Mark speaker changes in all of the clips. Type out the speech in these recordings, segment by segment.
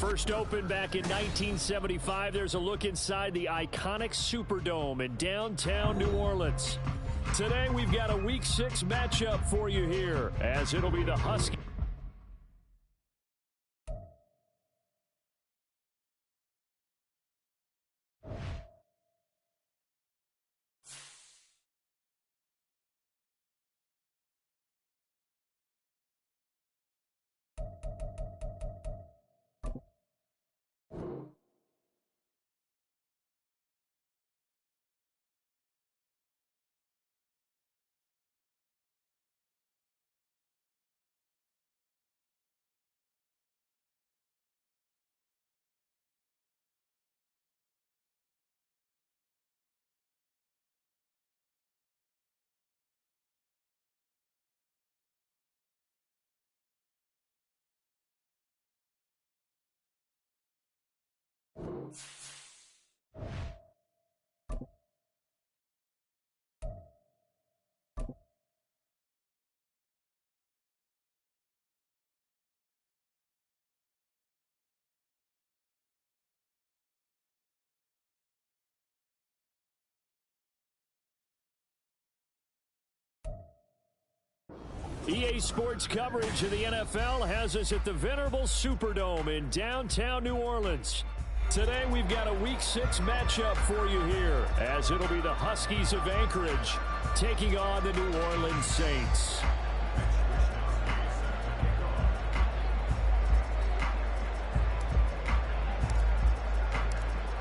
Speaker 1: First opened back in 1975, there's a look inside the iconic Superdome in downtown New Orleans. Today, we've got a Week 6 matchup for you here, as it'll be the Huskies. EA Sports coverage of the NFL has us at the venerable Superdome in downtown New Orleans. Today we've got a Week 6 matchup for you here, as it'll be the Huskies of Anchorage taking on the New Orleans Saints.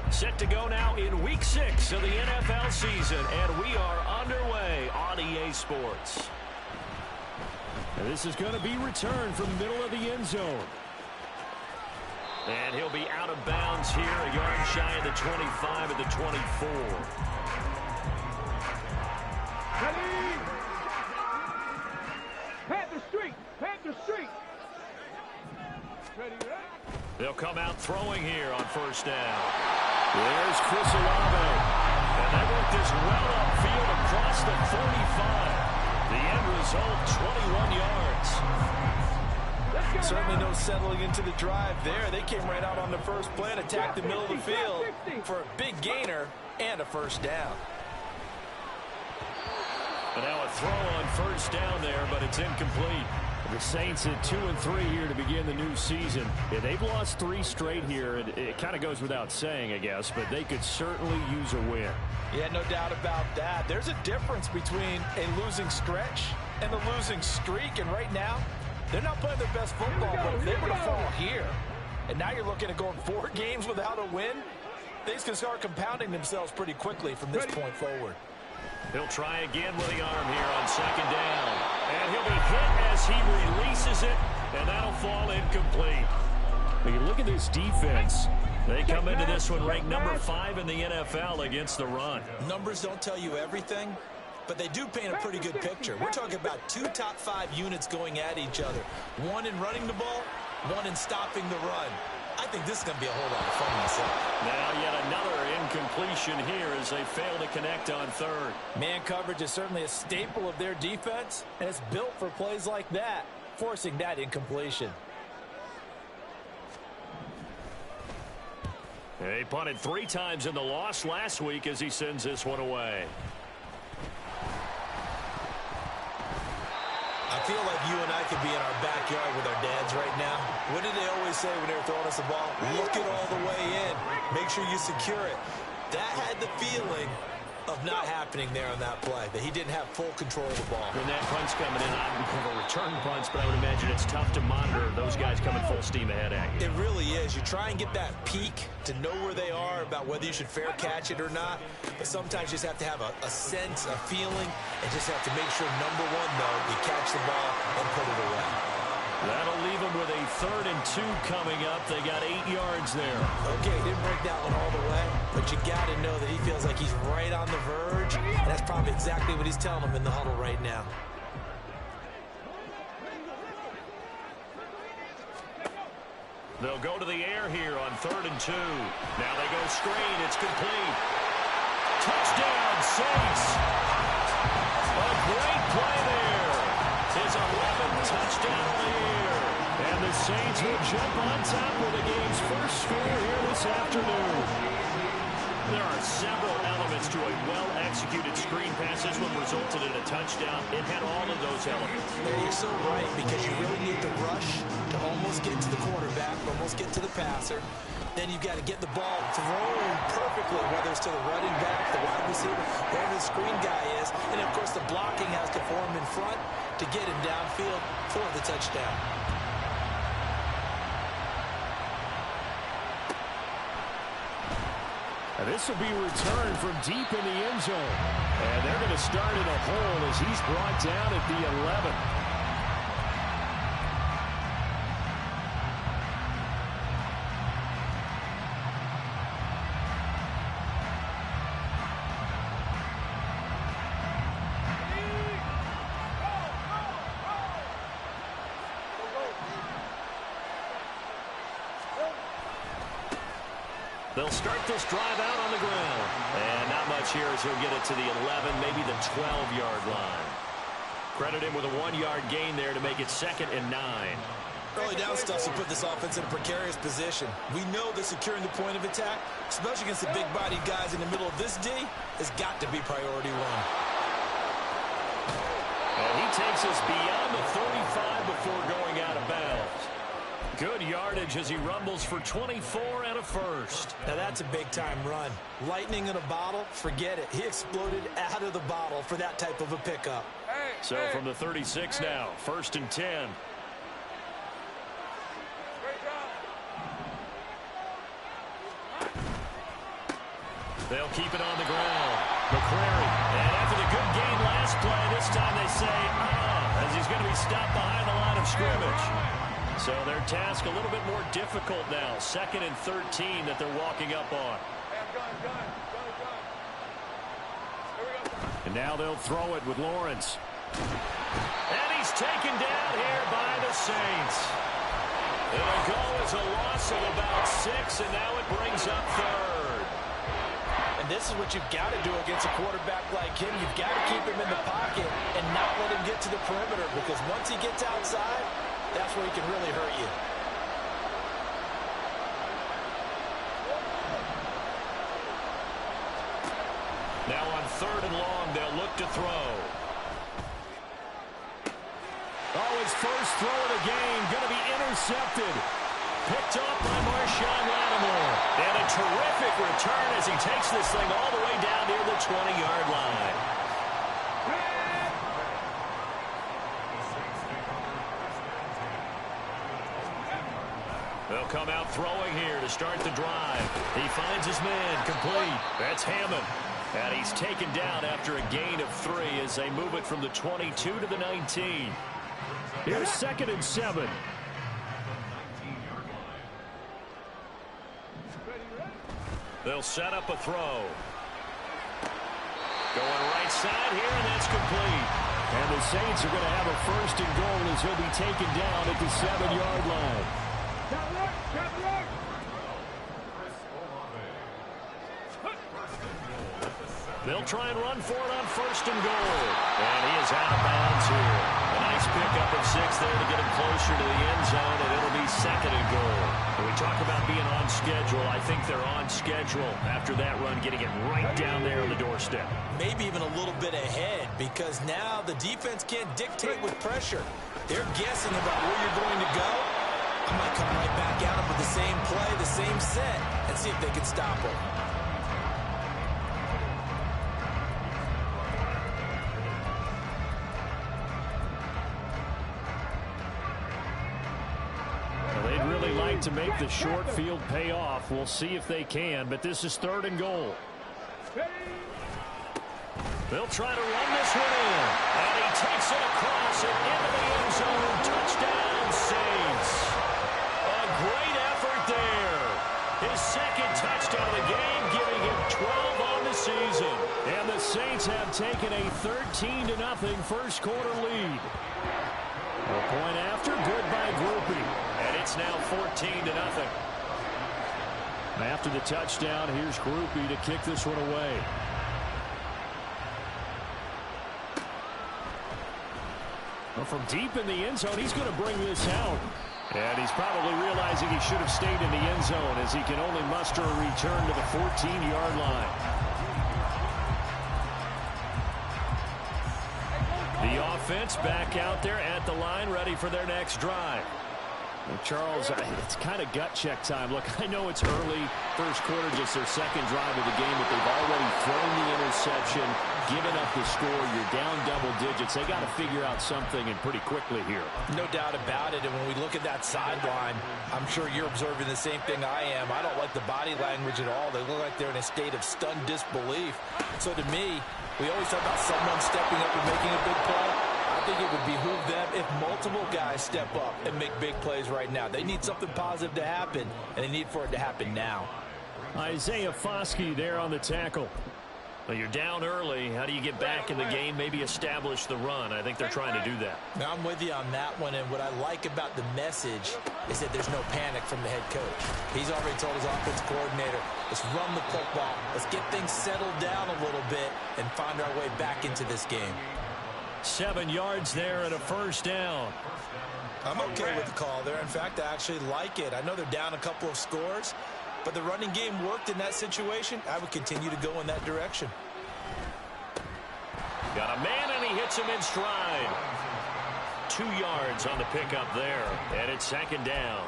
Speaker 1: Set to go now in Week 6 of the NFL season, and we are underway on EA Sports. And this is going to be returned from the middle of the end zone. And he'll be out of bounds here, a yard shy of the 25 at the 24.
Speaker 2: Panther Street! Panther Street!
Speaker 1: They'll come out throwing here on first down. There's Chris Olave. And they work this well upfield across the 45. The end result, 21 yards.
Speaker 3: Certainly no settling into the drive there. They came right out on the first play and attacked the middle of the field for a big gainer and a first down.
Speaker 1: And now a throw on first down there, but it's incomplete. The Saints at 2-3 here to begin the new season. Yeah, they've lost 3 straight here. It kind of goes without saying, I guess, but they could certainly use a win.
Speaker 3: Yeah, no doubt about that. There's a difference between a losing stretch and a losing streak, and right now, they're not playing their best football, but if they were to fall here, and now you're looking at going 4 games without a win, things can start compounding themselves pretty quickly from this point forward.
Speaker 1: He'll try again with the arm here on second down. And he'll be hit as he releases it, and that'll fall incomplete. When you look at this defense, they come into this one ranked number 5 in the NFL against the run.
Speaker 3: Numbers don't tell you everything, but they do paint a pretty good picture. We're talking about 2 top 5 units going at each other. One in running the ball, one in stopping the run. I think this is going to be a whole lot of fun myself.
Speaker 1: Now yet another incompletion here as they fail to connect on third.
Speaker 3: Man coverage is certainly a staple of their defense, and it's built for plays like that, forcing that incompletion.
Speaker 1: He punted 3 times in the loss last week as he sends this one away.
Speaker 3: I feel like you and I could be in our backyard with our dads right now. What did they always say when they were throwing us the ball? Look it all the way in. Make sure you secure it. That had the feeling of not happening there on that play, that he didn't have full control of the ball.
Speaker 1: When that punch coming in, I don't have a return punch, but I would imagine it's tough to monitor those guys coming full steam ahead at you.
Speaker 3: It really is. You try and get that peek to know where they are, about whether you should fair catch it or not, but sometimes you just have to have a sense, a feeling, and just have to make sure, number one, though, you catch the ball and put it away.
Speaker 1: That'll leave them with a 3rd and 2 coming up. They got 8 yards there.
Speaker 3: Okay, didn't break that one all the way, but you got to know that he feels like he's right on the verge, and that's probably exactly what he's telling them in the huddle right now.
Speaker 1: They'll go to the air here on 3rd and 2. Now they go screen. It's complete. Touchdown, Saints. A great play there. His 11th touchdown of the year. And the Saints will jump on top with the game's first score here this afternoon.
Speaker 4: There are several elements to a well-executed screen pass. This one resulted in a touchdown. It had all of those elements.
Speaker 3: Yeah, you're so right, because you really need the rush to almost get to the quarterback, almost get to the passer. Then you've got to get the ball thrown perfectly, whether it's to the running back, the wide receiver, wherever the screen guy is. And, of course, the blocking has to form in front to get him downfield for the touchdown.
Speaker 1: And this will be returned from deep in the end zone. And they're going to start in a hole as he's brought down at the 11.
Speaker 4: They'll start this drive out on the ground.
Speaker 1: And not much here as he'll get it to the 11, maybe the 12-yard line.
Speaker 4: Credit him with a 1-yard gain there to make it 2nd and 9.
Speaker 3: Early down stuff to put this offense in a precarious position. We know that securing the point of attack, especially against the big-bodied guys in the middle of this D, has got to be priority one.
Speaker 1: And he takes us beyond the 35 before going out of bounds. Good yardage as he rumbles for 24 and a first.
Speaker 3: Now that's a big-time run. Lightning in a bottle, forget it. He exploded out of the bottle for that type of a pickup.
Speaker 1: So from the 36 now, 1st and 10. They'll keep it on the ground. McCrary. And after the good gain last play, this time they say, as he's going to be stopped behind the line of scrimmage. So their task a little bit more difficult now. 2nd and 13 that they're walking up on. And now they'll throw it with Lawrence. And he's taken down here by the Saints. It'll go as a loss of about 6, and now it brings up 3rd.
Speaker 3: And this is what you've got to do against a quarterback like him. You've got to keep him in the pocket and not let him get to the perimeter, because once he gets outside, that's where he can really hurt you.
Speaker 1: Now on 3rd and long, they'll look to throw. Oh, his first throw of the game going to be intercepted. Picked up by Marshawn Lattimore. And a terrific return as he takes this thing all the way down near the 20-yard line. They'll come out throwing here to start the drive. He finds his man complete. That's Hammond. And he's taken down after a gain of 3 as they move it from the 22 to the 19. Here's 2nd and 7. They'll set up a throw. Going right side here, and that's complete. And the Saints are going to have a 1st and goal as he'll be taken down at the 7-yard line. They'll try and run for it on 1st and goal. And he is out of bounds here. A nice pickup of 6 there to get him closer to the end zone, and it'll be 2nd and goal. When we talk about being on schedule, I think they're on schedule after that run, getting it right down there on the doorstep.
Speaker 3: Maybe even a little bit ahead, because now the defense can't dictate with pressure. They're guessing about where you're going to go. I might come right back at them with the same play, the same set, and see if they can stop them.
Speaker 1: To make the short field pay off. We'll see if they can, but this is 3rd and goal. They'll try to run this one in, and he takes it across and into the end zone. Touchdown, Saints. A great effort there. His 2nd touchdown of the game, giving him 12 on the season. And the Saints have taken a 13-0 first quarter lead. A point after, good by Groupie. And it's now 14-0. After the touchdown, here's Groupie to kick this one away. Well, from deep in the end zone, he's going to bring this out. And he's probably realizing he should have stayed in the end zone as he can only muster a return to the 14-yard line. The offense back out there at the line, ready for their next drive. Well, Charles, it's kind of gut check time. Look, I know it's early, first quarter, just their second drive of the game, but they've already thrown the interception, given up the score. You're down double digits. They got to figure out something, and pretty quickly here.
Speaker 3: No doubt about it. And when we look at that sideline, I'm sure you're observing the same thing I am. I don't like the body language at all. They look like they're in a state of stunned disbelief. So to me, we always talk about someone stepping up and making a big play. I think it would behoove them if multiple guys step up and make big plays right now. They need something positive to happen, and they need for it to happen now.
Speaker 1: Isaiah Foskey there on the tackle. Well, you're down early. How do you get back in the game, maybe establish the run? I think they're trying to do that.
Speaker 3: Now, I'm with you on that one, and what I like about the message is that there's no panic from the head coach. He's already told his offense coordinator, let's run the football. Let's get things settled down a little bit and find our way back into this game.
Speaker 1: 7 yards there and a first down.
Speaker 3: I'm okay with the call there. In fact, I actually like it. I know they're down a couple of scores, but the running game worked in that situation. I would continue to go in that direction.
Speaker 1: Got a man, and he hits him in stride. 2 yards on the pickup there, and it's second down.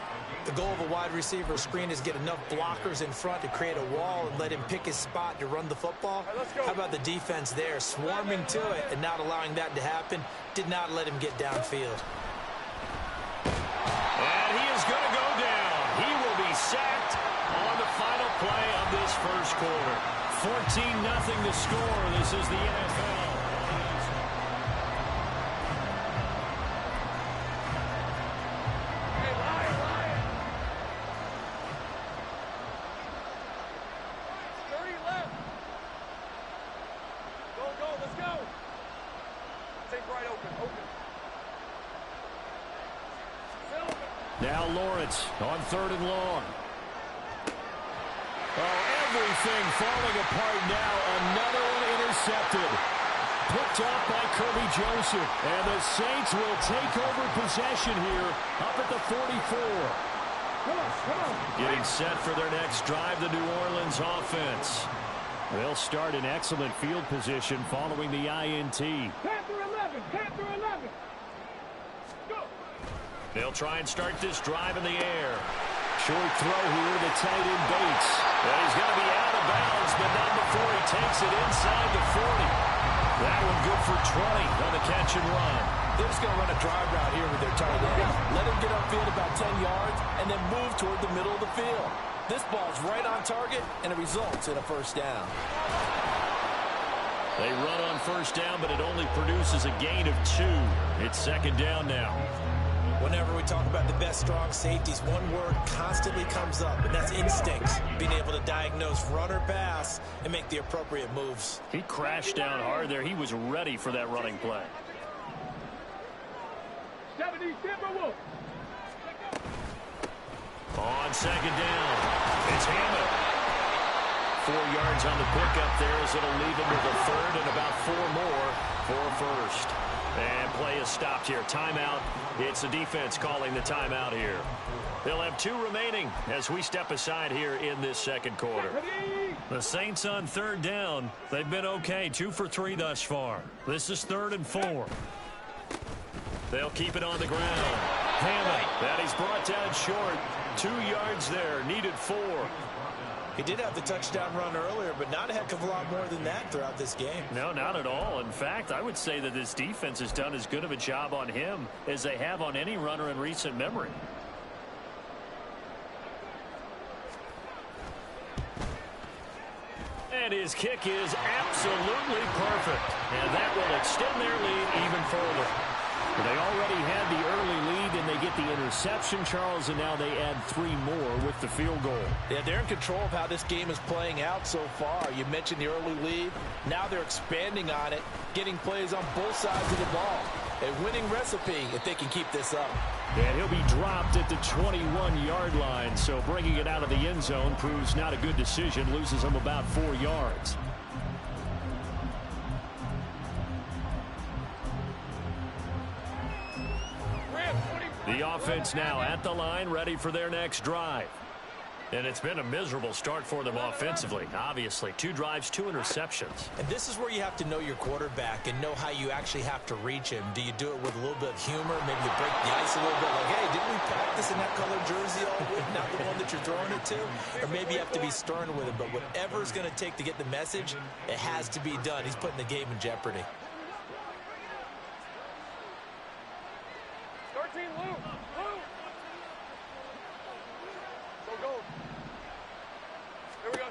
Speaker 3: The goal of a wide receiver screen is get enough blockers in front to create a wall and let him pick his spot to run the football. How about the defense there, swarming to it and not allowing that to happen? Did not let him get downfield.
Speaker 1: And he is going to go down. He will be sacked on the final play of this first quarter. 14-0 to score. This is the NFL. Now Lawrence on 3rd and long. Oh, everything falling apart now. Another one intercepted. Picked up by Kirby Joseph. And the Saints will take over possession here up at the 44. Getting set for their next drive, the New Orleans offense. They'll start in excellent field position following the INT.
Speaker 2: Panther 11, Panther 11.
Speaker 1: They'll try and start this drive in the air. Short throw here to tight end Bates. And he's going to be out of bounds, but not before he takes it inside the 40. That one good for 20 on the catch and run.
Speaker 3: They're just going to run a drive route here with their tight end. Let him get upfield about 10 yards and then move toward the middle of the field. This ball's right on target, and it results in a first down.
Speaker 1: They run on first down, but it only produces a gain of 2. It's second down now.
Speaker 3: Whenever we talk about the best strong safeties, one word constantly comes up, and that's instincts. Being able to diagnose run or pass and make the appropriate moves.
Speaker 1: He crashed down hard there. He was ready for that running play.
Speaker 2: 70 Timberwolves.
Speaker 1: On second down, it's Hammond. 4 yards on the pickup there as it'll leave him with a third and about 4 more for a first. And play is stopped here. Timeout. It's the defense calling the timeout here. They'll have 2 remaining as we step aside here in this second quarter. The Saints on third down. They've been okay. 2 for 3 thus far. This is 3rd and 4. They'll keep it on the ground. Hammond. That he's brought down short. 2 yards there. Needed 4.
Speaker 3: He did have the touchdown run earlier, but not a heck of a lot more than that throughout this game.
Speaker 1: No, not at all. In fact, I would say that this defense has done as good of a job on him as they have on any runner in recent memory. And his kick is absolutely perfect. And that will extend their lead even further. They already had the early lead, and they get the interception, Charles, and now they add 3 more with the field goal.
Speaker 3: Yeah, they're in control of how this game is playing out so far. You mentioned the early lead. Now they're expanding on it, getting plays on both sides of the ball. A winning recipe if they can keep this up.
Speaker 1: And he'll be dropped at the 21-yard line, so bringing it out of the end zone proves not a good decision, loses him about 4 yards. The offense now at the line, ready for their next drive. And it's been a miserable start for them offensively, obviously. 2 drives, 2 interceptions.
Speaker 3: And this is where you have to know your quarterback and know how you actually have to reach him. Do you do it with a little bit of humor? Maybe you break the ice a little bit, like, hey, didn't we practice in that colored jersey all week, not the one that you're throwing it to? Or maybe you have to be stern with him. But whatever it's going to take to get the message, it has to be done. He's putting the game in jeopardy.
Speaker 2: 13, Lou. Go. Here we go.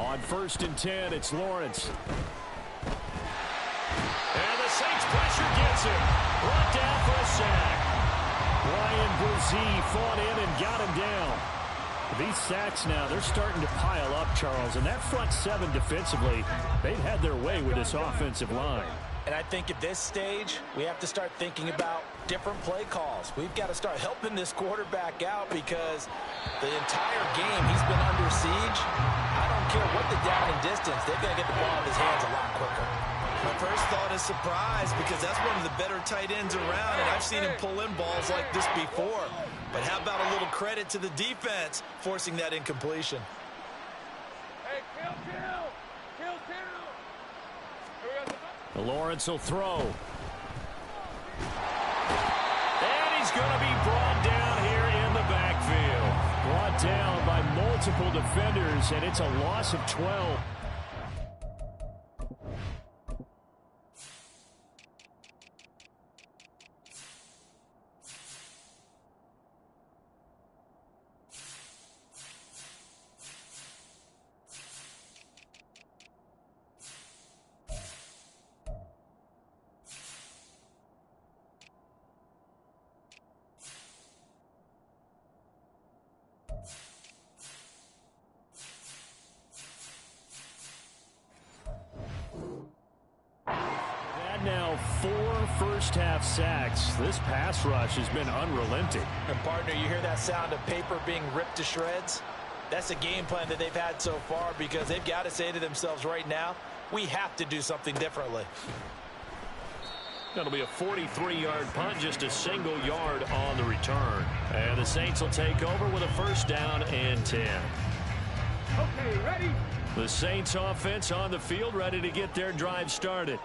Speaker 1: On 1st and 10, it's Lawrence. And the Saints pressure gets him. Brought down for a sack. Ryan Brzee fought in and got him down. These sacks now, they're starting to pile up, Charles. And that front 7 defensively, they've had their way with this offensive line.
Speaker 3: And I think at this stage, we have to start thinking about different play calls. We've got to start helping this quarterback out because the entire game he's been under siege. I don't care what the down and distance, they've got to get the ball in his hands a lot quicker.
Speaker 5: My first thought is surprise because that's one of the better tight ends around, and I've seen him pull in balls like this before. But how about a little credit to the defense forcing that incompletion?
Speaker 2: Hey, kill. Here we go.
Speaker 1: Lawrence will throw. And he's going to be brought down here in the backfield. Brought down by multiple defenders, and it's a loss of 12. Now 4 first-half sacks. This pass rush has been unrelenting.
Speaker 3: And, partner, you hear that sound of paper being ripped to shreds? That's the game plan that they've had so far because they've got to say to themselves right now, we have to do something differently.
Speaker 1: That'll be a 43-yard punt, just a single yard on the return. And the Saints will take over with a 1st down and 10.
Speaker 2: Okay, ready?
Speaker 1: The Saints offense on the field, ready to get their drive started.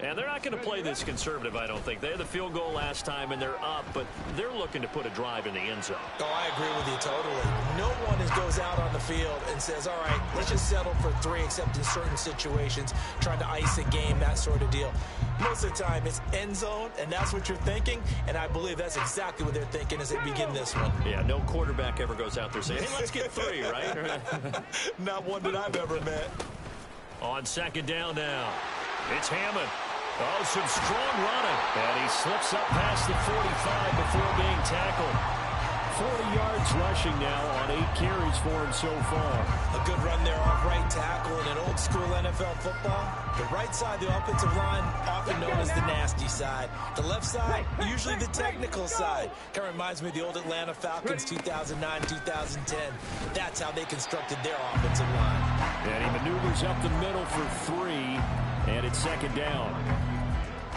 Speaker 1: And they're not going to play this conservative, I don't think. They had the field goal last time, and they're up, but they're looking to put a drive in the end zone.
Speaker 3: Oh, I agree with you totally. No one goes out on the field and says, all right, let's just settle for 3, except in certain situations, trying to ice a game, that sort of deal. Most of the time, it's end zone, and that's what you're thinking, and I believe that's exactly what they're thinking as they begin this one.
Speaker 1: Yeah, no quarterback ever goes out there saying, hey, let's get 3, right?
Speaker 3: Not one that I've ever met.
Speaker 1: On 2nd down now, it's Hammond. Oh, some strong running. And he slips up past the 45 before being tackled. 40 yards rushing now on 8 carries for him so far.
Speaker 3: A good run there off right tackle in an old-school NFL football. The right side, the offensive line, often known as the nasty side. The left side, usually the technical side. Kind of reminds me of the old Atlanta Falcons 2009, 2010. That's how they constructed their offensive line.
Speaker 1: And he maneuvers up the middle for 3, and it's 2nd down.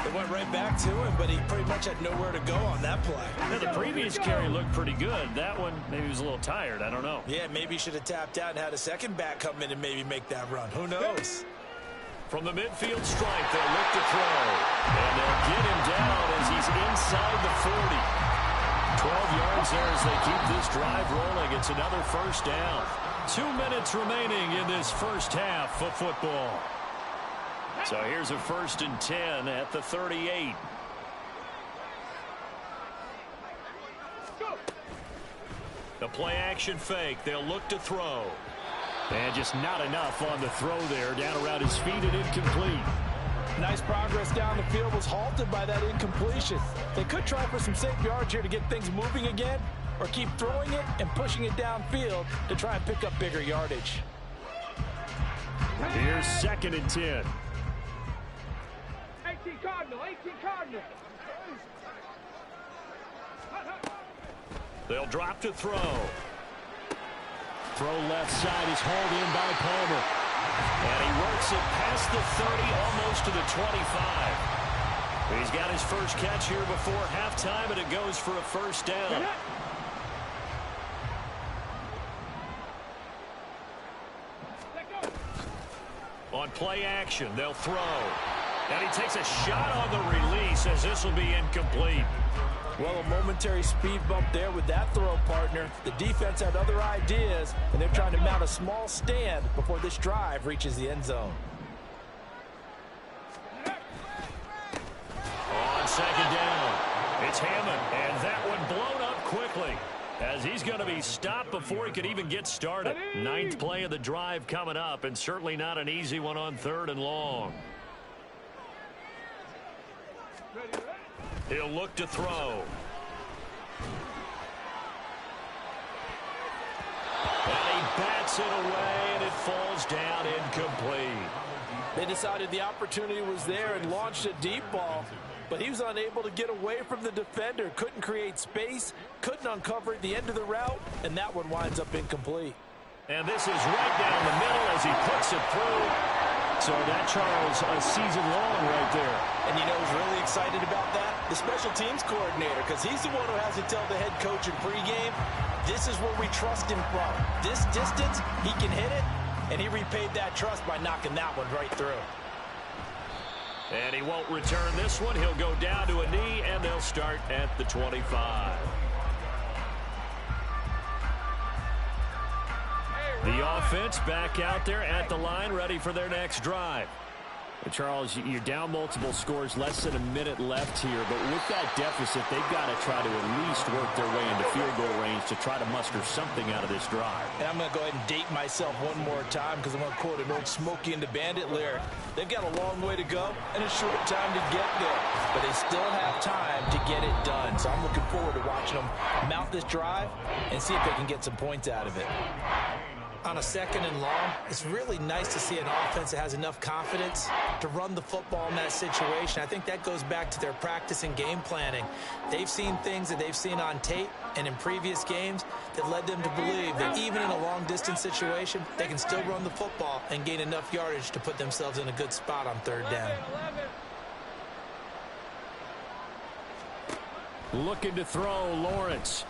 Speaker 3: It went right back to him, but he pretty much had nowhere to go on that play.
Speaker 1: Now, the previous carry looked pretty good. That one, maybe he was a little tired. I don't know.
Speaker 3: Yeah, maybe he should have tapped out and had a second back come in and maybe make that run. Who knows?
Speaker 1: From the midfield stripe, they'll look to throw. And they'll get him down as he's inside the 40. 12 yards there as they keep this drive rolling. It's another 1st down. 2 minutes remaining in this first half of football. So here's a 1st and 10 at the 38. The play action fake. They'll look to throw. And just not enough on the throw there. Down around his feet and incomplete.
Speaker 3: Nice progress down the field was halted by that incompletion. They could try for some safe yards here to get things moving again, or keep throwing it and pushing it downfield to try and pick up bigger yardage.
Speaker 1: Here's 2nd and 10.
Speaker 2: 18 Cardinal.
Speaker 1: They'll drop to throw. Throw left side is hauled in by Palmer. And he works it past the 30, almost to the 25. He's got his first catch here before halftime, and it goes for a first down. On play action, they'll throw. And he takes a shot on the release as this will be incomplete.
Speaker 3: Well, a momentary speed bump there with that throw, partner. The defense had other ideas, and they're trying to mount a small stand before this drive reaches the end zone.
Speaker 1: On second down, it's Hammond, and that one blown up quickly as he's going to be stopped before he could even get started. Ninth play of the drive coming up, and certainly not an easy one on 3rd and long. He'll look to throw. And he bats it away, and it falls down incomplete.
Speaker 3: They decided the opportunity was there and launched a deep ball, but he was unable to get away from the defender. Couldn't create space, couldn't uncover at the end of the route, and that one winds up incomplete.
Speaker 1: And this is right down the middle as he puts it through. So that, Charles, a season long right there.
Speaker 5: And you know who's really excited about that? The special teams coordinator, because he's the one who has to tell the head coach in pregame, this is where we trust him from. This distance, he can hit it, and he repaid that trust by knocking that one right through.
Speaker 1: And he won't return this one. He'll go down to a knee, and they'll start at the 25. The offense back out there at the line, ready for their next drive. Charles, you're down multiple scores, less than a minute left here, but with that deficit, they've got to try to at least work their way into field goal range to try to muster something out of this drive.
Speaker 3: And I'm going to go ahead and date myself one more time because I'm going to quote an old Smokey and the Bandit lyric. They've got a long way to go and a short time to get there, but they still have time to get it done. So I'm looking forward to watching them mount this drive and see if they can get some points out of it.
Speaker 6: On a 2nd and long, it's really nice to see an offense that has enough confidence to run the football in that situation. I think that goes back to their practice and game planning. They've seen things that they've seen on tape and in previous games that led them to believe that even in a long-distance situation, they can still run the football and gain enough yardage to put themselves in a good spot on 3rd down.
Speaker 1: Looking to throw, Lawrence.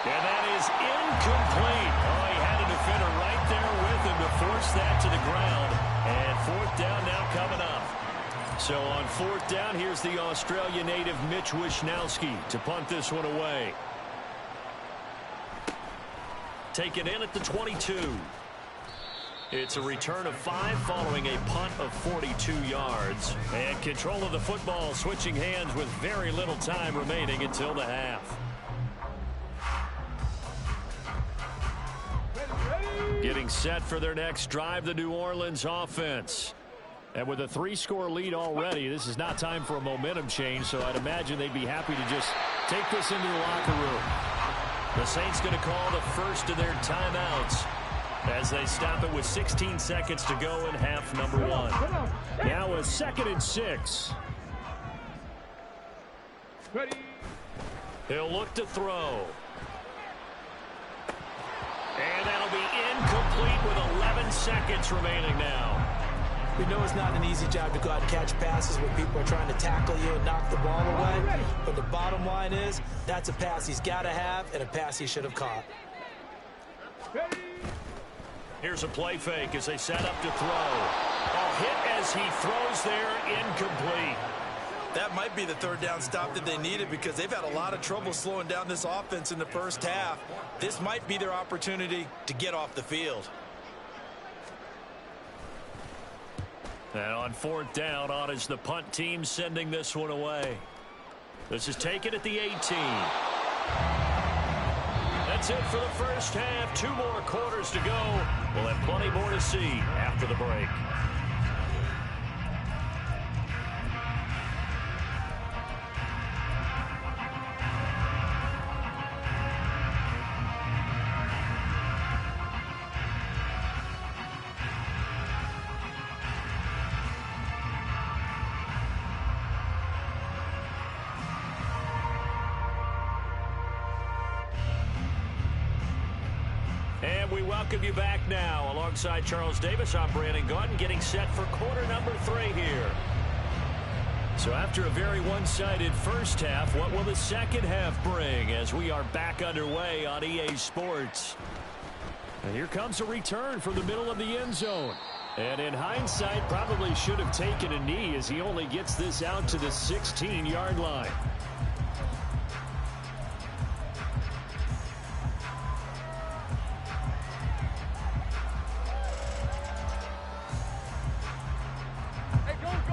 Speaker 1: And that is incomplete. Oh, he had a defender right there with him to force that to the ground. And 4th down now coming up. So on 4th down, here's the Australia native Mitch Wishnowsky to punt this one away. Taken in at the 22. It's a return of 5 following a punt of 42 yards. And control of the football switching hands with very little time remaining until the half. Getting set for their next drive, the New Orleans offense. And with a 3-score lead already, this is not time for a momentum change, so I'd imagine they'd be happy to just take this into the locker room. The Saints going to call the first of their timeouts as they stop it with 16 seconds to go in half number 1. Now a 2nd and 6.
Speaker 2: Ready.
Speaker 1: He'll look to throw. And that'll be incomplete with 11 seconds remaining now.
Speaker 6: We know it's not an easy job to go out and catch passes when people are trying to tackle you and knock the ball away. But the bottom line is, that's a pass he's got to have and a pass he should have caught.
Speaker 1: Here's a play fake as they set up to throw. A hit as he throws there, incomplete.
Speaker 5: That might be the 3rd down stop that they needed because they've had a lot of trouble slowing down this offense in the first half. This might be their opportunity to get off the field.
Speaker 1: And on 4th down, on is the punt team sending this one away. This is taken at the 18. That's it for the first half. 2 more quarters to go. We'll have plenty more to see after the break. We welcome you back now. Alongside Charles Davis, I'm Brandon Gautin, getting set for quarter number 3 here. So after a very one-sided first half, what will the second half bring as we are back underway on EA Sports? And here comes a return from the middle of the end zone. And in hindsight, probably should have taken a knee as he only gets this out to the 16-yard line.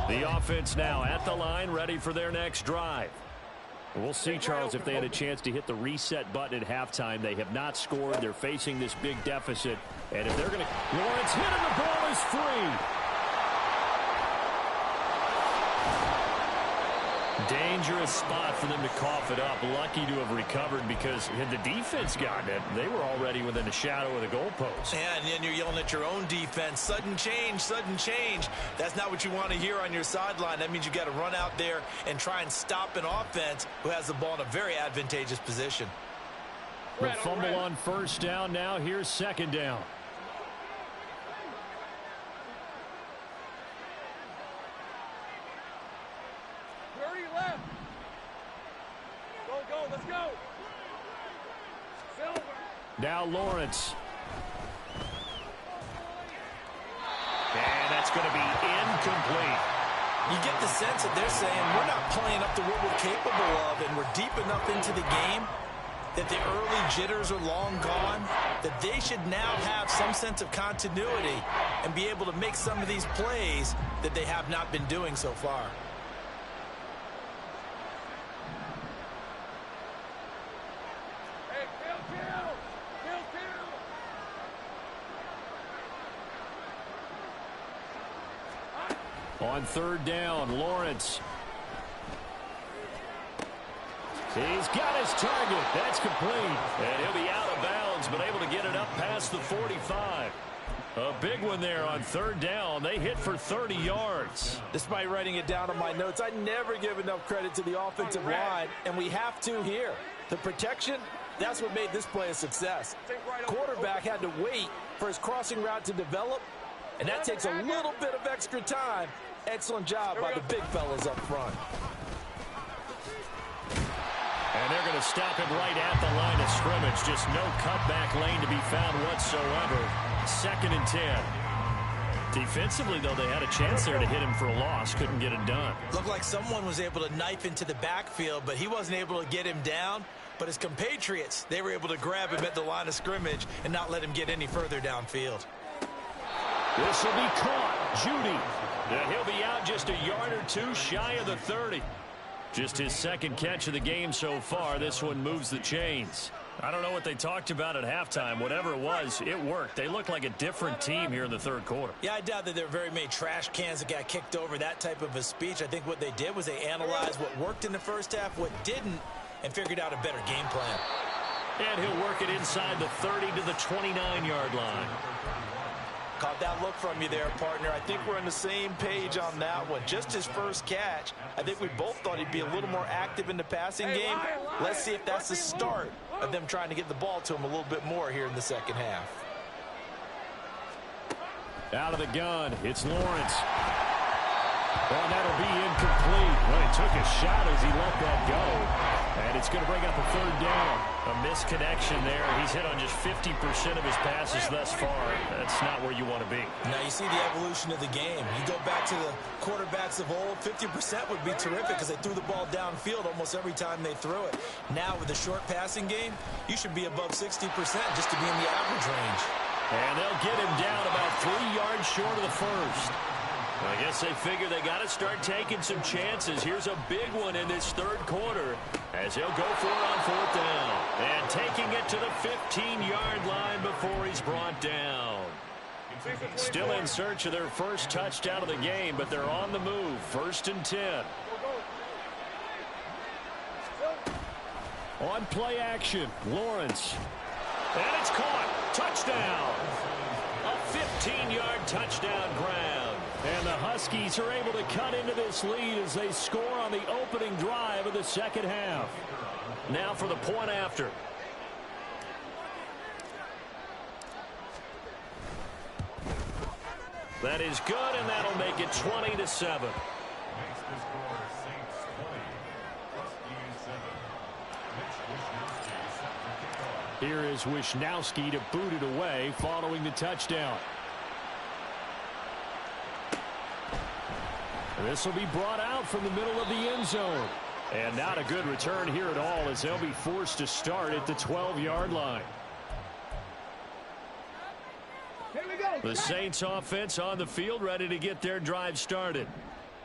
Speaker 1: The offense now at the line, ready for their next drive. We'll see, Charles, if they had a chance to hit the reset button at halftime. They have not scored. They're facing this big deficit. And if they're going to... Lawrence hit and the ball is free. Dangerous spot for them to cough it up. Lucky to have recovered because had the defense gotten it, they were already within the shadow of the goalpost.
Speaker 5: Yeah, and then you're yelling at your own defense. Sudden change, sudden change. That's not what you want to hear on your sideline. That means you got to run out there and try and stop an offense who has the ball in a very advantageous position.
Speaker 1: The fumble on first down. Now here's second down. Now Lawrence. And that's going to be incomplete.
Speaker 5: You get the sense that they're saying we're not playing up to what we're capable of, and we're deep enough into the game that the early jitters are long gone, that they should now have some sense of continuity and be able to make some of these plays that they have not been doing so far.
Speaker 1: On third down, Lawrence. He's got his target. That's complete. And he'll be out of bounds, but able to get it up past the 45. A big one there on third down. They hit for 30 yards.
Speaker 5: Despite writing it down on my notes, I never give enough credit to the offensive line, and we have to here. The protection, that's what made this play a success. Quarterback had to wait for his crossing route to develop, and that takes a little bit of extra time. Excellent job by the big fellas up front.
Speaker 1: And they're going to stop him right at the line of scrimmage. Just no cutback lane to be found whatsoever. 2nd and 10. Defensively, though, they had a chance there to hit him for a loss. Couldn't get it done.
Speaker 5: Looked like someone was able to knife into the backfield, but he wasn't able to get him down. But his compatriots, they were able to grab him at the line of scrimmage and not let him get any further downfield.
Speaker 1: This will be caught. Judy. He'll be out just a yard or two shy of the 30. Just his second catch of the game so far. This one moves the chains. I don't know what they talked about at halftime. Whatever it was, it worked. They look like a different team here in the third quarter.
Speaker 5: Yeah, I doubt that there were very many trash cans that got kicked over, that type of a speech. I think what they did was they analyzed what worked in the first half, what didn't, and figured out a better game plan.
Speaker 1: And he'll work it inside the 30 to the 29-yard line.
Speaker 5: Caught that look from you there, partner. I think we're on the same page on that one. Just his first catch. I think we both thought he'd be a little more active in the passing game. Let's see if that's the start of them trying to get the ball to him a little bit more here in the second half.
Speaker 1: Out of the gun, it's Lawrence. Well, that'll be incomplete. Well, he took a shot as he let that go. And it's going to bring up a third down. A misconnection there. He's hit on just 50% of his passes thus far. That's not where you want to be.
Speaker 5: Now you see the evolution of the game. You go back to the quarterbacks of old, 50% would be terrific because they threw the ball downfield almost every time they threw it. Now with the short passing game, you should be above 60% just to be in the average range.
Speaker 1: And they'll get him down about 3 yards short of the first. I guess they figure they got to start taking some chances. Here's a big one in this third quarter as he'll go for it on fourth down. And taking it to the 15-yard line before he's brought down. Still in search of their first touchdown of the game, but they're on the move. 1st and 10. On play action, Lawrence. And it's caught. Touchdown. A 15-yard touchdown ground. And the Huskies are able to cut into this lead as they score on the opening drive of the second half. Now for the point after. That is good, and that'll make it 20-7. Here is Wisnowski to boot it away following the touchdown. This will be brought out from the middle of the end zone. And not a good return here at all, as they'll be forced to start at the 12-yard line.
Speaker 2: Here we go.
Speaker 1: The Saints offense on the field, ready to get their drive started.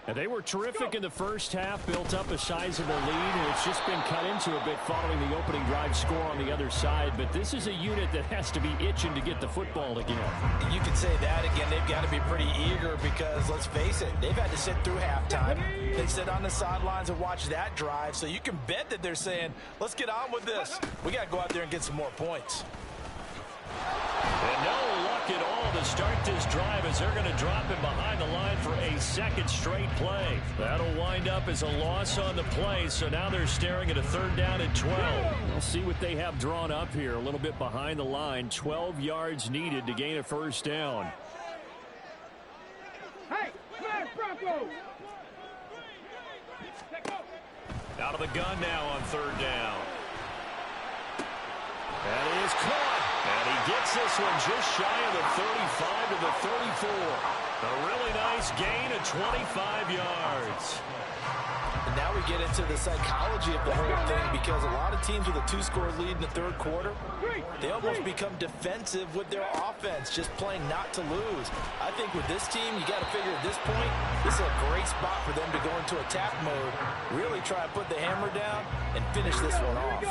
Speaker 1: And they were terrific in the first half, built up a sizable lead, and it's just been cut into a bit following the opening drive score on the other side. But this is a unit that has to be itching to get the football again.
Speaker 5: You can say that again. They've got to be pretty eager because, let's face it, they've had to sit through halftime. They sit on the sidelines and watch that drive. So you can bet that they're saying, let's get on with this. We got to go out there and get some more points.
Speaker 1: And no luck at all to start this drive, as they're going to drop him behind the line for a second straight play. That'll wind up as a loss on the play, so now they're staring at a 3rd down and 12. We'll see what they have drawn up here, a little bit behind the line. 12 yards needed to gain a 1st down.
Speaker 2: Hey, smash Bronco.
Speaker 1: Out of the gun now on 3rd down. That is caught. And he gets this one just shy of the 35 to the 34. A really nice gain of 25 yards.
Speaker 5: And now we get into the psychology of the whole thing, because a lot of teams with a 2-score lead in the 3rd quarter, they almost become defensive with their offense, just playing not to lose. I think with this team, you got to figure at this point, this is a great spot for them to go into attack mode, really try to put the hammer down and finish this one off.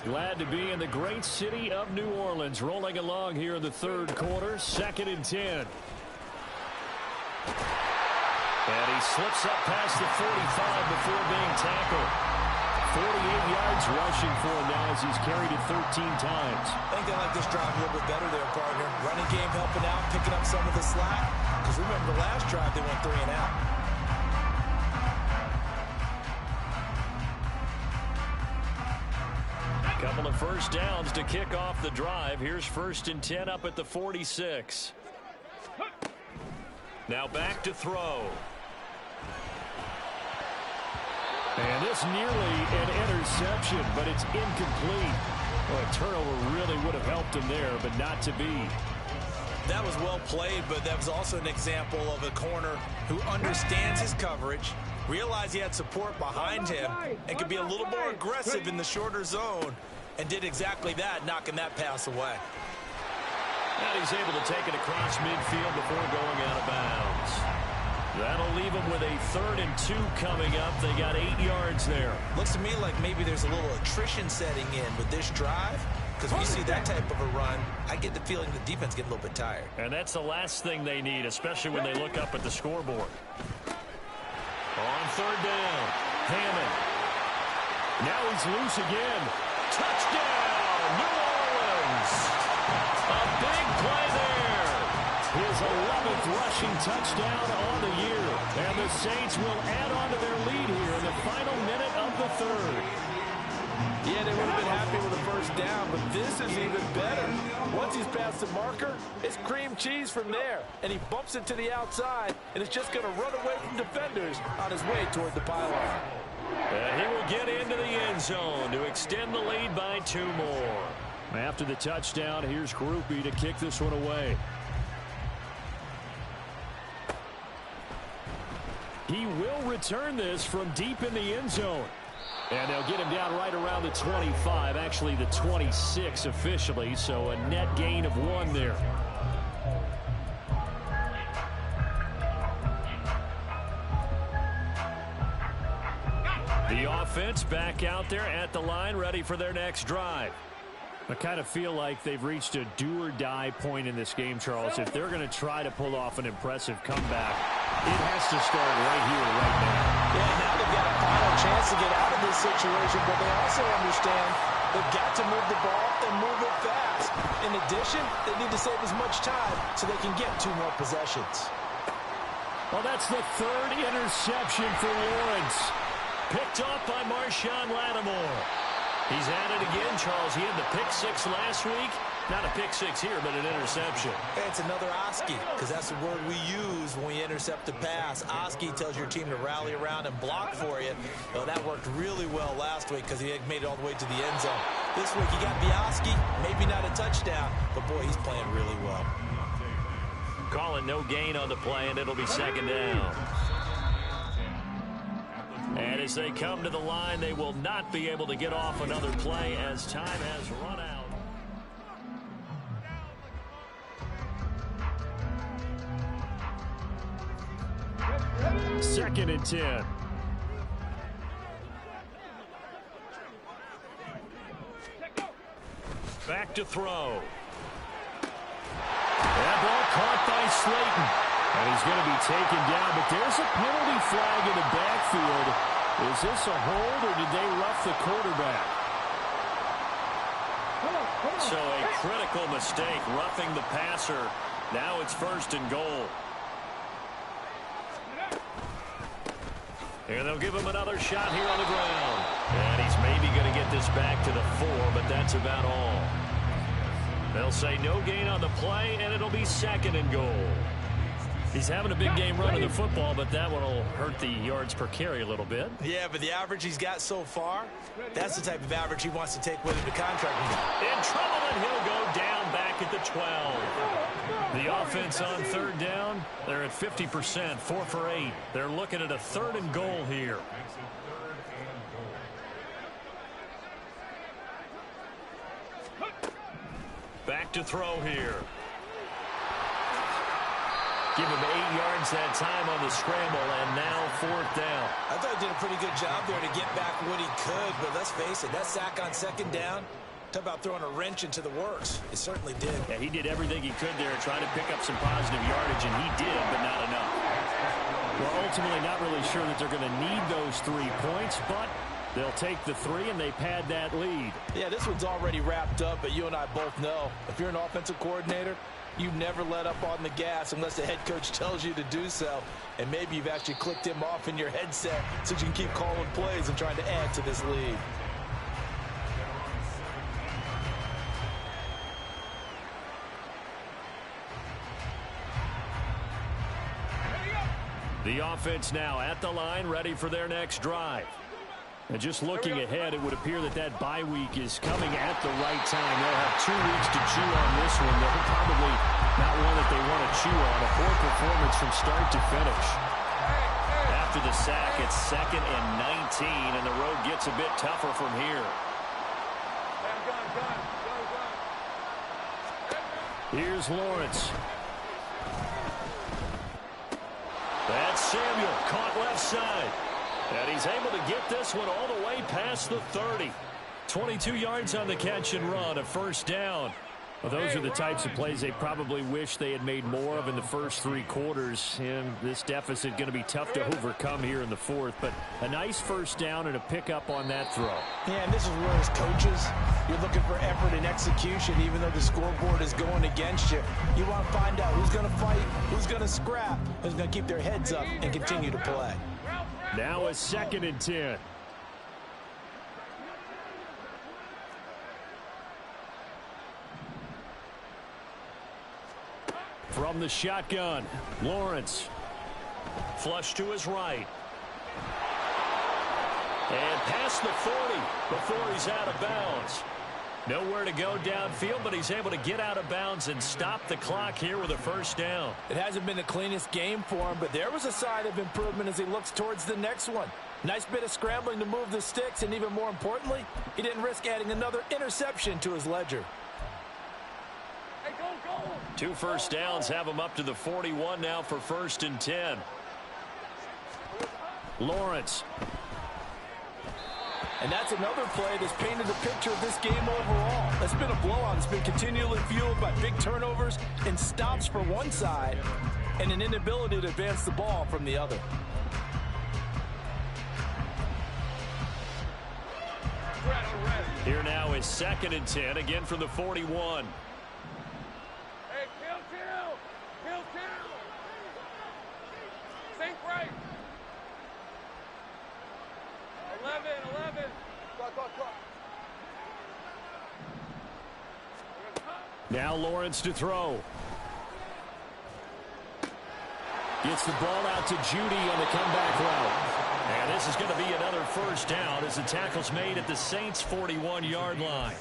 Speaker 1: Glad to be in the great city of New Orleans, rolling along here in the 3rd quarter, 2nd and 10. And he slips up past the 45 before being tackled. 48 yards rushing for him now, as he's carried it 13 times.
Speaker 5: I think they like this drive a little bit better there, partner. Running game helping out, picking up some of the slack. Because remember, the last drive they went 3 and out.
Speaker 1: Couple of 1st downs to kick off the drive. Here's 1st and 10 up at the 46. Now back to throw. And this nearly an interception, but it's incomplete. Well, a turnover really would have helped him there, but not to be.
Speaker 6: That was well played, but that was also an example of a corner who understands his coverage, realized he had support behind him, and could be a little more aggressive in the shorter zone, and did exactly that, knocking that pass away.
Speaker 1: And he's able to take it across midfield before going out of bounds. That'll leave him with a 3rd and 2 coming up. They got 8 yards there.
Speaker 6: Looks to me like maybe there's a little attrition setting in with this drive, because we see that type of a run, I get the feeling the defense getting a little bit tired.
Speaker 1: And that's the last thing they need, especially when they look up at the scoreboard. On 3rd down, Hammond. Now he's loose again. Touchdown, New Orleans. A big play there. His 11th rushing touchdown on the year. And the Saints will add on to their lead here in the final minute of the 3rd.
Speaker 5: Yeah, they would have been happy with a 1st down, but this is even better. Once he's past the marker, it's cream cheese from there. And he bumps it to the outside, and it's just going to run away from defenders on his way toward the pylon.
Speaker 1: And he will get into the end zone to extend the lead by 2 more. After the touchdown, here's Groupie to kick this one away. He will return this from deep in the end zone. And they'll get him down right around the 25, actually the 26 officially, so a net gain of 1 there. The offense back out there at the line, ready for their next drive. I kind of feel like they've reached a do-or-die point in this game, Charles. If they're going to try to pull off an impressive comeback, it has to start right here, right now.
Speaker 5: Yeah, now they've got a final chance to get out of this situation, but they also understand they've got to move the ball and move it fast. In addition, they need to save as much time so they can get 2 more possessions.
Speaker 1: Well, that's the 3rd interception for Lawrence. Picked off by Marshawn Lattimore. He's at it again, Charles. He had the pick 6 last week. Not a pick 6 here, but an interception.
Speaker 6: It's another Oski, because that's the word we use when we intercept a pass. Oski tells your team to rally around and block for you. Well, that worked really well last week because he had made it all the way to the end zone.
Speaker 5: This week, you got Biaski, maybe not a touchdown, but boy, he's playing really well.
Speaker 1: Calling no gain on the play, and it'll be second down. And as they come to the line, they will not be able to get off another play as time has run out. Second and 10. Back to throw. That ball caught by Slayton. And he's going to be taken down, but there's a penalty flag in the backfield. Is this a hold, or did they rough the quarterback? So a critical mistake, roughing the passer. Now it's first and goal. And they'll give him another shot here on the ground. And he's maybe going to get this back to the 4, but that's about all. They'll say no gain on the play, and it'll be second and goal. He's having a big game running the football, but that one will hurt the yards per carry a little bit.
Speaker 6: Yeah, but the average he's got so far, that's the type of average he wants to take with him to contract him.
Speaker 1: In trouble, and he'll go down back at the 12. The offense on third down, they're at 50%, 4 for 8. They're looking at a third and goal here. Back to throw here. Give him 8 yards that time on the scramble, and now fourth down.
Speaker 5: I thought he did a pretty good job there to get back what he could, but let's face it, that sack on second down, talk about throwing a wrench into the works. It certainly did.
Speaker 1: Yeah, he did everything he could there, trying to pick up some positive yardage, and he did, but not enough. We're ultimately not really sure that they're going to need those 3 points, but they'll take the 3, and they pad that lead.
Speaker 5: Yeah, this one's already wrapped up, but you and I both know if you're an offensive coordinator, you never let up on the gas unless the head coach tells you to do so. And maybe you've actually clicked him off in your headset so you can keep calling plays and trying to add to this lead.
Speaker 1: The offense now at the line, ready for their next drive. And just looking ahead, it would appear that that bye week is coming at the right time. They'll have 2 weeks to chew on this one. They're probably not one that they want to chew on. A poor performance from start to finish. After the sack, it's second and 19, and the road gets a bit tougher from here. Here's Lawrence. That's Samuel, caught left side. And he's able to get this one all the way past the 30. 22 yards on the catch and run, a first down. Well, those are the types of plays they probably wish they had made more of in the first 3 quarters. And this deficit going to be tough to overcome here in the 4th. But a nice first down and a pickup on that throw.
Speaker 5: Yeah, and this is where as coaches, you're looking for effort and execution, even though the scoreboard is going against you. You want to find out who's going to fight, who's going to scrap, who's going to keep their heads up and continue to play.
Speaker 1: Now a second and 10. From the shotgun, Lawrence. Flush to his right. And past the 40 before he's out of bounds. Nowhere to go downfield, but he's able to get out of bounds and stop the clock here with a first down.
Speaker 5: It hasn't been the cleanest game for him, but there was a sign of improvement as he looks towards the next one. Nice bit of scrambling to move the sticks, and even more importantly, he didn't risk adding another interception to his ledger.
Speaker 1: 2 first downs have him up to the 41 now for first and 10. Lawrence.
Speaker 5: And that's another play that's painted the picture of this game overall. It's been a blowout. It's been continually fueled by big turnovers and stops for one side and an inability to advance the ball from the other.
Speaker 1: Here now is second and 10, again from the 41.
Speaker 2: Hey, kill. Think right. 11. Clock.
Speaker 1: Now Lawrence to throw. Gets the ball out to Judy on the comeback route. And this is going to be another first down as the tackle's made at the Saints' 41-yard line.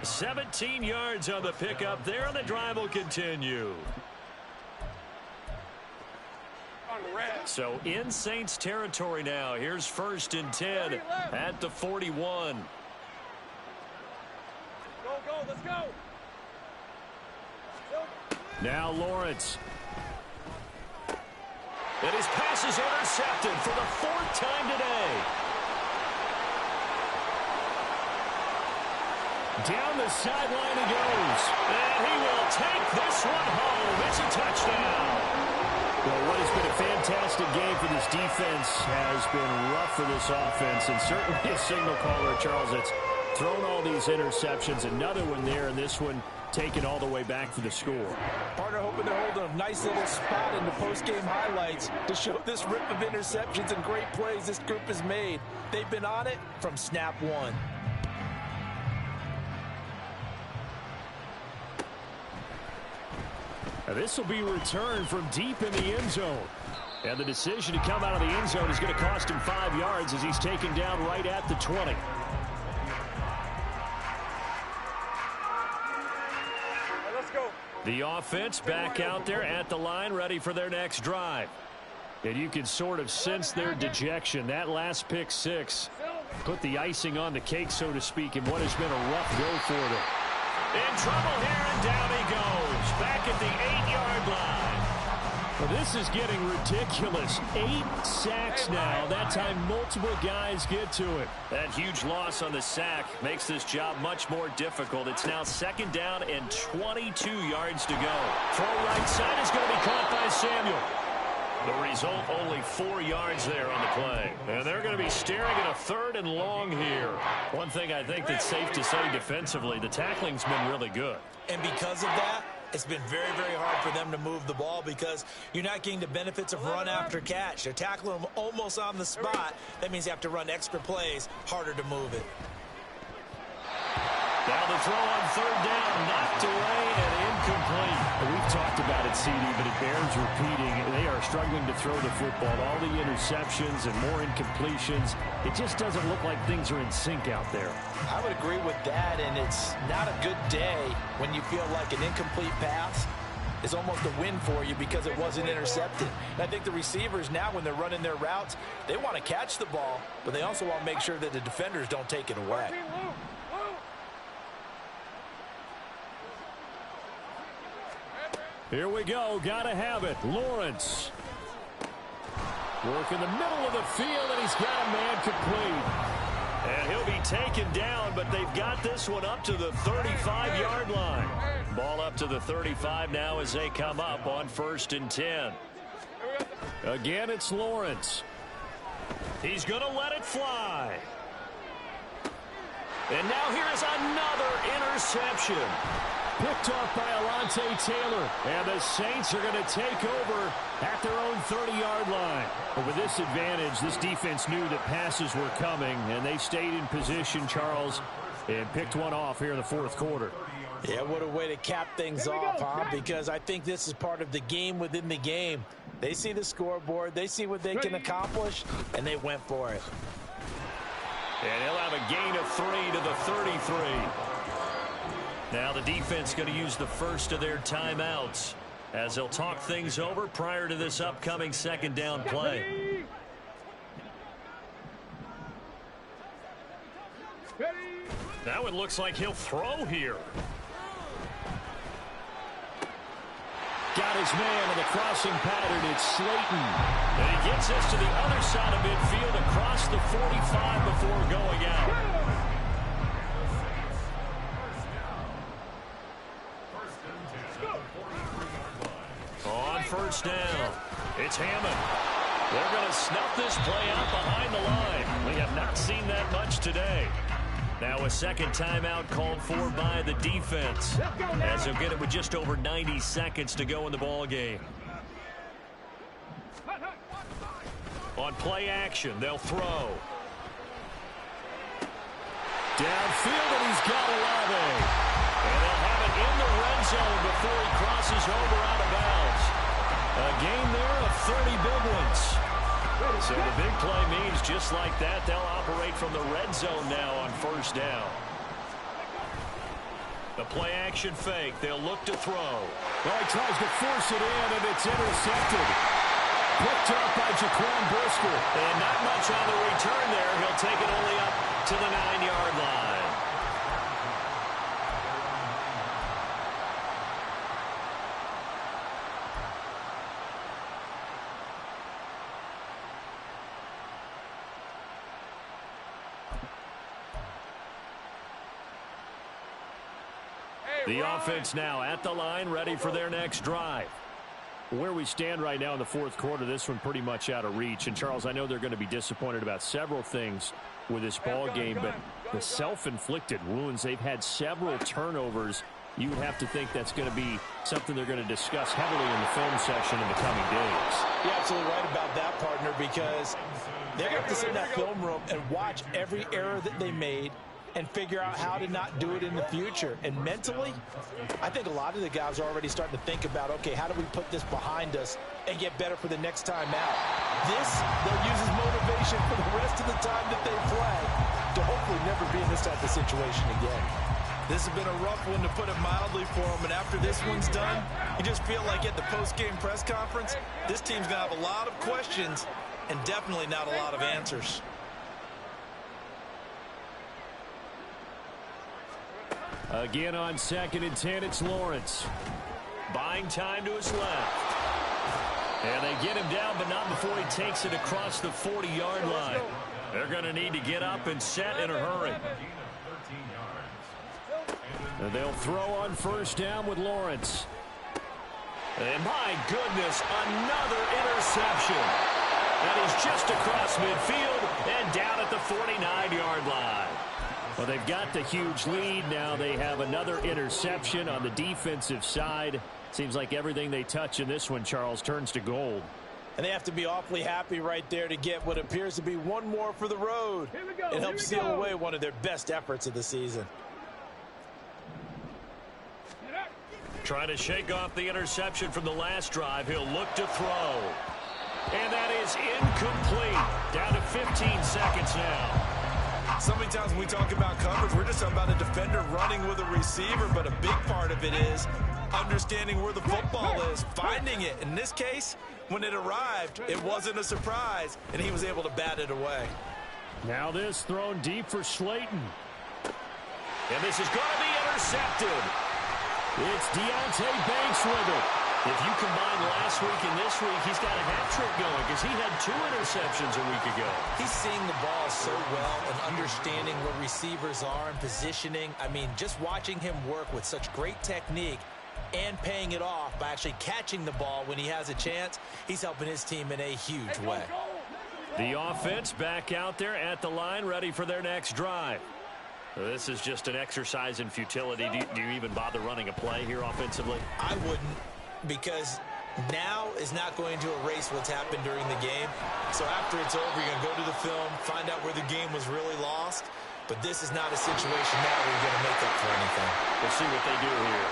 Speaker 1: 17 yards on the pickup there, and the drive will continue. So in Saints territory now. Here's 1st and 10 at the 41.
Speaker 2: Go, let's go.
Speaker 1: Now Lawrence. And his pass is intercepted for the 4th time today. Down the sideline he goes. And he will take this one home. It's a touchdown. Well, what has been a fantastic game for this defense has been rough for this offense, and certainly a signal caller, Charles, that's thrown all these interceptions. Another one there, and this one taken all the way back for the score.
Speaker 5: Partner hoping they're holding a nice little spot in the post-game highlights to show this rip of interceptions and great plays this group has made. They've been on it from snap one.
Speaker 1: Now this will be returned from deep in the end zone. And the decision to come out of the end zone is going to cost him 5 yards as he's taken down right at the 20.
Speaker 2: Let's go.
Speaker 1: The offense back out there at the line, ready for their next drive. And you can sort of sense their dejection. That last pick six put the icing on the cake, so to speak, in what has been a rough go for them. In trouble here, and down he goes. Back at the 8-yard line. Well, this is getting ridiculous. 8 sacks now. That time multiple guys get to it. That huge loss on the sack makes this job much more difficult. It's now 2nd down and 22 yards to go. Throw right side is going to be caught by Samuel. The result, only 4 yards there on the play. And they're going to be staring at a 3rd and long here. One thing I think that's safe to say defensively, the tackling's been really good.
Speaker 6: And because of that, it's been very, very hard for them to move the ball because you're not getting the benefits of run after catch. They're tackling them almost on the spot. That means you have to run extra plays, harder to move it.
Speaker 1: Now the throw on 3rd down, knocked away and incomplete. We've talked about it, CD, but it bears repeating. They are struggling to throw the football. All the interceptions and more incompletions. It just doesn't look like things are in sync out there.
Speaker 5: I would agree with that, and it's not a good day when you feel like an incomplete pass is almost a win for you because it wasn't intercepted. And I think the receivers now, when they're running their routes, they want to catch the ball, but they also want to make sure that the defenders don't take it away.
Speaker 1: Here we go. Gotta have it. Lawrence. Work in the middle of the field, and he's got a man complete. And he'll be taken down, but they've got this one up to the 35-yard line. Ball up to the 35 now as they come up on 1st and 10. Again, it's Lawrence. He's going to let it fly. And now here's another interception. Picked off by Alontae Taylor. And the Saints are going to take over at their own 30-yard line. But with this advantage, this defense knew that passes were coming, and they stayed in position, Charles, and picked one off here in the 4th quarter.
Speaker 6: Yeah, what a way to cap things off, huh? Because I think this is part of the game within the game. They see the scoreboard, they see what they can accomplish, and they went for it.
Speaker 1: And he'll have a gain of 3 to the 33. Now the defense going to use the first of their timeouts as they'll talk things over prior to this upcoming 2nd down play. Now it looks like he'll throw here. Got his man in the crossing pattern. It's Slayton. And he gets us to the other side of midfield across the 45 before going out. On 1st down, it's Hammond. They're going to snuff this play out behind the line. We have not seen that much today. Now a 2nd timeout called for by the defense, as they'll get it with just over 90 seconds to go in the ball game. On play action, they'll throw. Downfield, and he's got Olave. And they'll have it in the red zone before he crosses over out of bounds. A gain there of 30 big ones. So the big play means just like that, they'll operate from the red zone now on first down. The play action fake. They'll look to throw.
Speaker 7: Well, he tries to force it in, and it's intercepted. Picked up by Jaquan Brisker.
Speaker 1: And not much on the return there. He'll take it only up to the 9-yard line. The offense now at the line, ready for their next drive. Where we stand right now in the fourth quarter, this one pretty much out of reach. And, Charles, I know they're going to be disappointed about several things with this ball game, but the self-inflicted wounds, they've had several turnovers. You would have to think that's going to be something they're going to discuss heavily in the film section in the coming days.
Speaker 5: You're absolutely right about that, partner, because they're going to have to sit in that film room and watch every error that they made and figure out how to not do it in the future. And mentally, I think a lot of the guys are already starting to think about, okay, how do we put this behind us and get better for the next time out? This, they'll use as motivation for the rest of the time that they play to hopefully never be in this type of situation again.
Speaker 3: This has been a rough one, to put it mildly, for them. And after this one's done, you just feel like at the post-game press conference, this team's going to have a lot of questions and definitely not a lot of answers.
Speaker 1: Again on 2nd and 10, it's Lawrence. Buying time to his left. And they get him down, but not before he takes it across the 40-yard line. They're going to need to get up and set in a hurry. And they'll throw on first down with Lawrence. And my goodness, another interception. That is just across midfield and down at the 49-yard line. Well, they've got the huge lead. Now they have another interception on the defensive side. Seems like everything they touch in this one, Charles, turns to gold.
Speaker 5: And they have to be awfully happy right there to get what appears to be one more for the road. It helps seal away one of their best efforts of the season.
Speaker 1: Trying to shake off the interception from the last drive. He'll look to throw. And that is incomplete. Down to 15 seconds now.
Speaker 3: So many times when we talk about coverage, we're just talking about a defender running with a receiver, but a big part of it is understanding where the football is, finding it. In this case, when it arrived, it wasn't a surprise, and he was able to bat it away.
Speaker 1: Now this thrown deep for Slayton. And this is going to be intercepted. It's Deontay Banks with it. If you combine last week and this week, he's got a hat trick going because he had 2 interceptions a week ago.
Speaker 6: He's seeing the ball so well and understanding where receivers are and positioning. I mean, just watching him work with such great technique and paying it off by actually catching the ball when he has a chance, he's helping his team in a huge way.
Speaker 1: The offense back out there at the line, ready for their next drive. This is just an exercise in futility. Do you even bother running a play here offensively?
Speaker 6: I wouldn't, because now is not going to erase what's happened during the game. So after it's over, you're going to go to the film, find out where the game was really lost. But this is not a situation now where you're going to make up for anything.
Speaker 1: We'll see what they do here.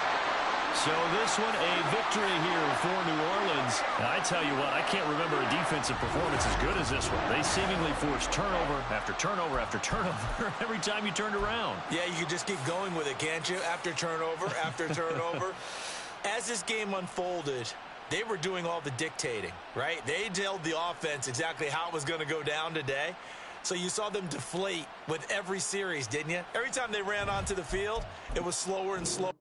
Speaker 1: So this one, a victory here for New Orleans. And I tell you what, I can't remember a defensive performance as good as this one. They seemingly forced turnover after turnover after turnover every time you turned around.
Speaker 6: Yeah, you can just keep going with it, can't you? After turnover, after turnover. As this game unfolded, they were doing all the dictating, right? They told the offense exactly how it was going to go down today. So you saw them deflate with every series, didn't you? Every time they ran onto the field, it was slower and slower.